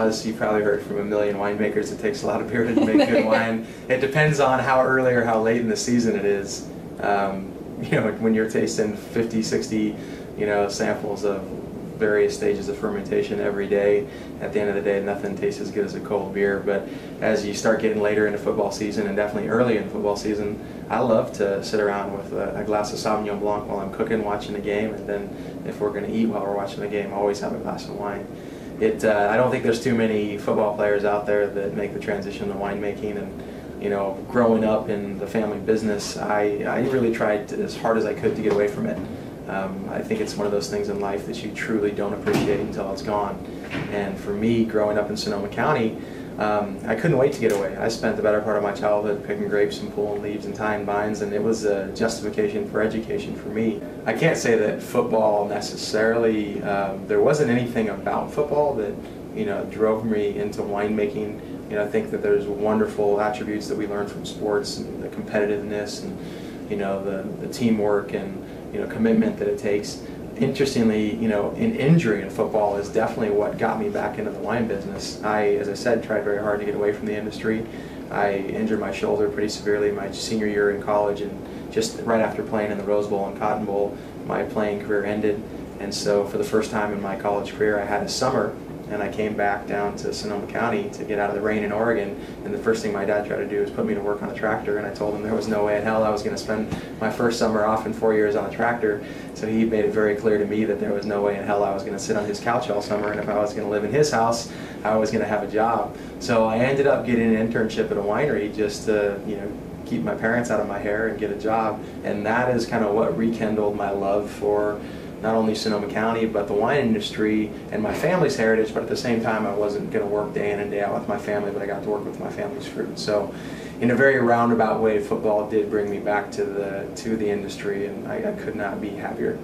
laws. You probably heard from a million winemakers it takes a lot of beer to make good wine. It depends on how early or how late in the season it is. You know, when you're tasting 50, 60, you know, samples of various stages of fermentation every day, at the end of the day, nothing tastes as good as a cold beer. But as you start getting later into football season, and definitely early in football season, I love to sit around with a glass of Sauvignon Blanc while I'm cooking, watching the game, and then if we're going to eat while we're watching the game, I always have a glass of wine. I don't think there's too many football players out there that make the transition to winemaking. And you know, growing up in the family business, I really tried as hard as I could to get away from it. I think it's one of those things in life that you truly don't appreciate until it's gone. And for me, growing up in Sonoma County, I couldn't wait to get away. I spent the better part of my childhood picking grapes and pulling leaves and tying vines, and it was a justification for education for me. I can't say that football necessarily, there wasn't anything about football that, you know, drove me into winemaking. You know, I think that there's wonderful attributes that we learn from sports, and the competitiveness, and you know, the teamwork, and you know, commitment that it takes. Interestingly, you know, an injury in football is definitely what got me back into the wine business. As I said, tried very hard to get away from the industry. I injured my shoulder pretty severely my senior year in college, and just right after playing in the Rose Bowl and Cotton Bowl, my playing career ended. And so for the first time in my college career, I had a summer, and I came back down to Sonoma County to get out of the rain in Oregon, and the first thing my dad tried to do was put me to work on a tractor, and I told him there was no way in hell I was going to spend my first summer off in 4 years on a tractor. So he made it very clear to me that there was no way in hell I was going to sit on his couch all summer, and if I was going to live in his house, I was going to have a job. So I ended up getting an internship at a winery just to, you know, keep my parents out of my hair and get a job, and that is kind of what rekindled my love for not only Sonoma County, but the wine industry and my family's heritage. But at the same time, I wasn't going to work day in and day out with my family, but I got to work with my family's fruit. So in a very roundabout way, football did bring me back to the industry, and I could not be happier.